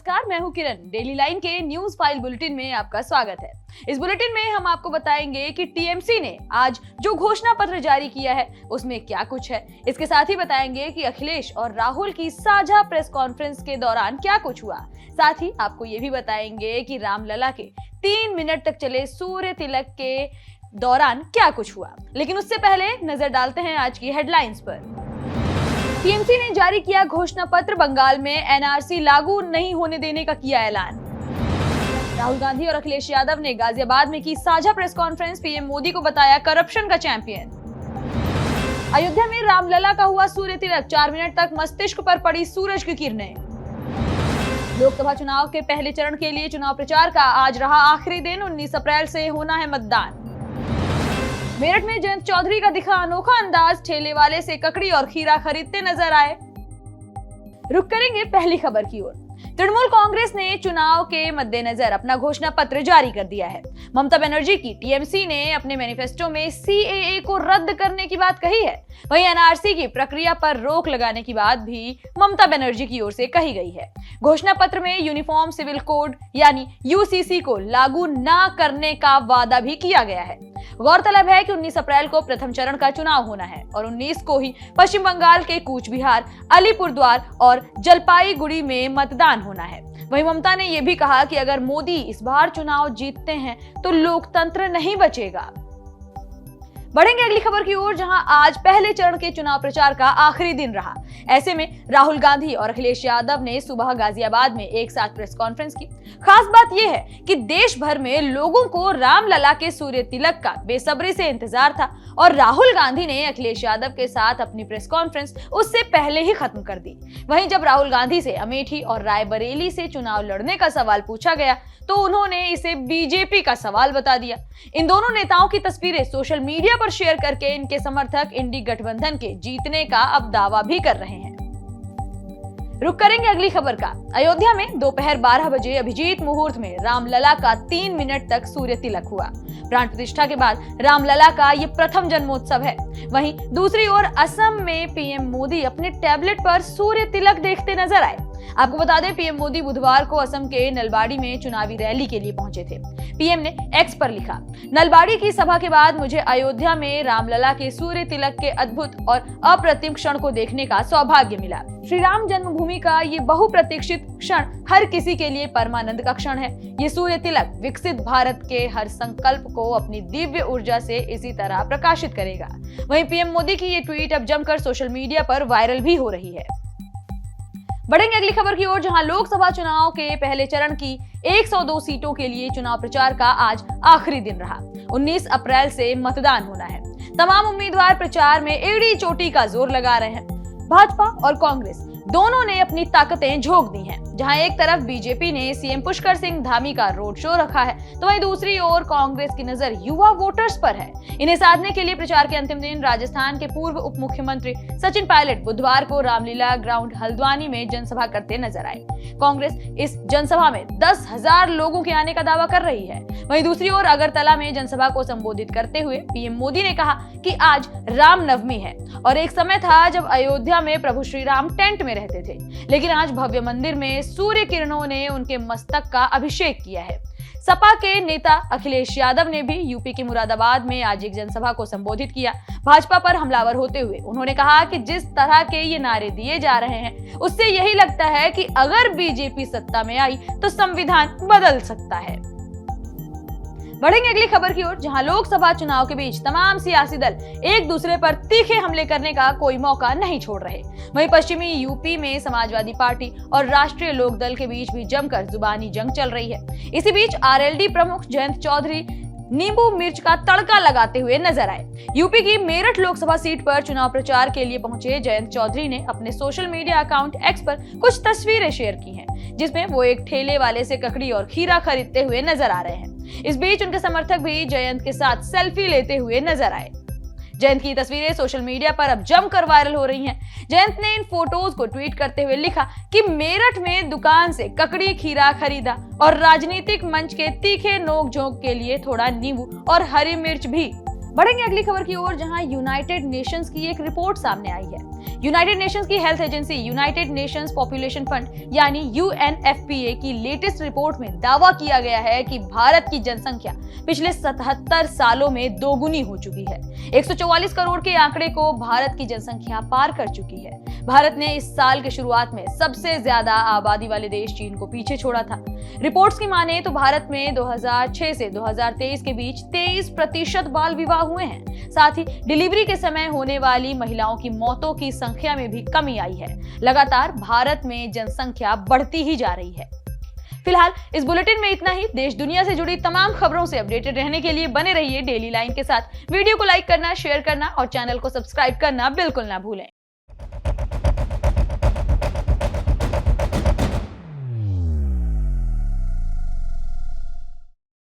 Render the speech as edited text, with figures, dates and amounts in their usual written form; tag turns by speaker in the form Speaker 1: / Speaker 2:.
Speaker 1: नमस्कार, मैं हूं किरण। डेली लाइन के न्यूज फाइल बुलेटिन में आपका स्वागत है। इस बुलेटिन में हम आपको बताएंगे कि टीएमसी ने आज जो घोषणा पत्र जारी किया है उसमें क्या कुछ है। इसके साथ ही बताएंगे कि अखिलेश और राहुल की साझा प्रेस कॉन्फ्रेंस के दौरान क्या कुछ हुआ। साथ ही आपको ये भी बताएंगे कि रामलला के 3 मिनट तक चले सूर्य तिलक के दौरान क्या कुछ हुआ। लेकिन उससे पहले नजर डालते हैं आज की हेडलाइंस पर। टीएमसी ने जारी किया घोषणा पत्र, बंगाल में एनआरसी लागू नहीं होने देने का किया ऐलान। राहुल गांधी और अखिलेश यादव ने गाजियाबाद में की साझा प्रेस कॉन्फ्रेंस, पीएम मोदी को बताया करप्शन का चैंपियन। अयोध्या में रामलला का हुआ सूर्य तिलक, 4 मिनट तक मस्तिष्क पर पड़ी सूरज की किरणें। लोकसभा चुनाव के पहले चरण के लिए चुनाव प्रचार का आज रहा आखिरी दिन, 19 अप्रैल से होना है मतदान। मेरठ में जयंत चौधरी का दिखा अनोखा अंदाज, ठेले वाले से ककड़ी और खीरा खरीदते नजर आए। रुक करेंगे पहली खबर की ओर। तृणमूल कांग्रेस ने चुनाव के मद्देनजर अपना घोषणा पत्र जारी कर दिया है। ममता बनर्जी की टीएमसी ने अपने मैनिफेस्टो में सीएए को रद्द करने की बात कही है। वहीं एनआरसी की प्रक्रिया पर रोक लगाने की बात भी ममता बनर्जी की ओर से कही गई है। घोषणा पत्र में यूनिफॉर्म सिविल कोड यानी यूसीसी को लागू न करने का वादा भी किया गया है। गौरतलब है कि 19 अप्रैल को प्रथम चरण का चुनाव होना है और 19 को ही पश्चिम बंगाल के कूच बिहार, अलीपुरद्वार और जलपाईगुड़ी में मतदान होना है। वहीं ममता ने यह भी कहा कि अगर मोदी इस बार चुनाव जीतते हैं तो लोकतंत्र नहीं बचेगा। बढ़ेंगे अगली खबर की ओर, जहां आज पहले चरण के चुनाव प्रचार का आखिरी दिन रहा। ऐसे में राहुल गांधी और अखिलेश यादव ने सुबह गाजियाबाद में एक साथ प्रेस कॉन्फ्रेंस की। खास बात यह है कि देश भर में लोगों को रामलला के सूर्य तिलक का बेसब्री से इंतजार था और राहुल गांधी ने अखिलेश यादव के साथ अपनी प्रेस कॉन्फ्रेंस उससे पहले ही खत्म कर दी। वहीं जब राहुल गांधी से अमेठी और रायबरेली से चुनाव लड़ने का सवाल पूछा गया तो उन्होंने इसे बीजेपी का सवाल बता दिया। इन दोनों नेताओं की तस्वीरें सोशल मीडिया पर शेयर करके इनके समर्थक इंडी गठबंधन के जीतने का अब दावा भी कर रहे हैं। रुक करेंगे अगली खबर का। अयोध्या में दोपहर 12 बजे अभिजीत मुहूर्त में रामलला का 3 मिनट तक सूर्य तिलक हुआ। प्राण प्रतिष्ठा के बाद रामलला का ये प्रथम जन्मोत्सव है। वहीं दूसरी ओर असम में पीएम मोदी अपने टैबलेट पर सूर्य तिलक देखते नजर आए। आपको बता दें, पीएम मोदी बुधवार को असम के नलबाड़ी में चुनावी रैली के लिए पहुंचे थे। पीएम ने एक्स पर लिखा, नलबाड़ी की सभा के बाद मुझे अयोध्या में रामलला के सूर्य तिलक के अद्भुत और अप्रतिम क्षण को देखने का सौभाग्य मिला। श्री राम जन्मभूमि का ये बहुप्रतीक्षित क्षण हर किसी के लिए परमानंद का क्षण है। ये सूर्य तिलक विकसित भारत के हर संकल्प को अपनी दिव्य ऊर्जा से इसी तरह प्रकाशित करेगा। वहीं पीएम मोदी की ये ट्वीट अब जमकर सोशल मीडिया पर वायरल भी हो रही है। बढ़ेंगे अगली खबर की ओर, जहां लोकसभा चुनाव के पहले चरण की 102 सीटों के लिए चुनाव प्रचार का आज आखिरी दिन रहा। 19 अप्रैल से मतदान होना है। तमाम उम्मीदवार प्रचार में एड़ी चोटी का जोर लगा रहे हैं। भाजपा और कांग्रेस दोनों ने अपनी ताकतें झोंक दी हैं। जहां एक तरफ बीजेपी ने सीएम पुष्कर सिंह धामी का रोड शो रखा है तो वहीं दूसरी ओर कांग्रेस की नजर युवा वोटर्स पर है। इन्हें साधने के लिए प्रचार के अंतिम दिन राजस्थान के पूर्व उप मुख्यमंत्री सचिन पायलट बुधवार को रामलीला ग्राउंड हल्द्वानी में जनसभा करते नजर आए। कांग्रेस इस जनसभा में 10,000 लोगों के आने का दावा कर रही है। वहीं दूसरी ओर अगरतला में जनसभा को संबोधित करते हुए पीएम मोदी ने कहा कि आज रामनवमी है और एक समय था जब अयोध्या में प्रभु श्री राम टेंट में रहते थे, लेकिन आज भव्य मंदिर में सूर्य किरणों ने उनके मस्तक का अभिषेक किया है। सपा के नेता अखिलेश यादव ने भी यूपी के मुरादाबाद में आज एक जनसभा को संबोधित किया। भाजपा पर हमलावर होते हुए उन्होंने कहा कि जिस तरह के ये नारे दिए जा रहे हैं उससे यही लगता है कि अगर बीजेपी सत्ता में आई तो संविधान बदल सकता है। बढ़ेंगे अगली खबर की ओर, जहां लोकसभा चुनाव के बीच तमाम सियासी दल एक दूसरे पर तीखे हमले करने का कोई मौका नहीं छोड़ रहे। वहीं पश्चिमी यूपी में समाजवादी पार्टी और राष्ट्रीय लोक दल के बीच भी जमकर जुबानी जंग चल रही है। इसी बीच आरएलडी प्रमुख जयंत चौधरी नींबू मिर्च का तड़का लगाते हुए नजर आए। यूपी की मेरठ लोकसभा सीट पर चुनाव प्रचार के लिए पहुंचे जयंत चौधरी ने अपने सोशल मीडिया अकाउंट एक्स पर कुछ तस्वीरें शेयर की हैं, जिसमें वो एक ठेले वाले से ककड़ी और खीरा खरीदते हुए नजर आ रहे हैं। इस बीच उनके समर्थक भी जयंत के साथ सेल्फी लेते हुए नजर आए। जयंत की तस्वीरें सोशल मीडिया पर अब जमकर वायरल हो रही हैं। जयंत ने इन फोटोज को ट्वीट करते हुए लिखा कि मेरठ में दुकान से ककड़ी खीरा खरीदा और राजनीतिक मंच के तीखे नोक झोंक के लिए थोड़ा नींबू और हरी मिर्च भी। बढ़ेंगे अगली खबर की ओर, जहां यूनाइटेड नेशंस की एक रिपोर्ट सामने आई है। यूनाइटेड नेशंस की health agency United Nations population fund यानी यूएनएफपीए की लेटेस्ट रिपोर्ट में दावा किया गया है कि भारत की जनसंख्या पिछले 77 सालों में दोगुनी हो चुकी है। 144 करोड़ के आंकड़े को भारत की जनसंख्या पार कर चुकी है। भारत ने इस साल के शुरुआत में सबसे ज्यादा आबादी वाले देश चीन को पीछे छोड़ा था। रिपोर्ट्स की माने तो भारत में 2006 से 2023 के बीच 23% बाल विवाह हुए हैं। साथ ही डिलीवरी के समय होने वाली महिलाओं की मौतों की संख्या में भी कमी आई है। लगातार भारत में जनसंख्या बढ़ती ही जा रही है। फिलहाल इस बुलेटिन में इतना ही। देश दुनिया से जुड़ी तमाम खबरों से अपडेटेड रहने के लिए बने रहिए डेली लाइन के साथ। वीडियो को लाइक करना, शेयर करना और चैनल को सब्सक्राइब करना बिल्कुल ना भूलें।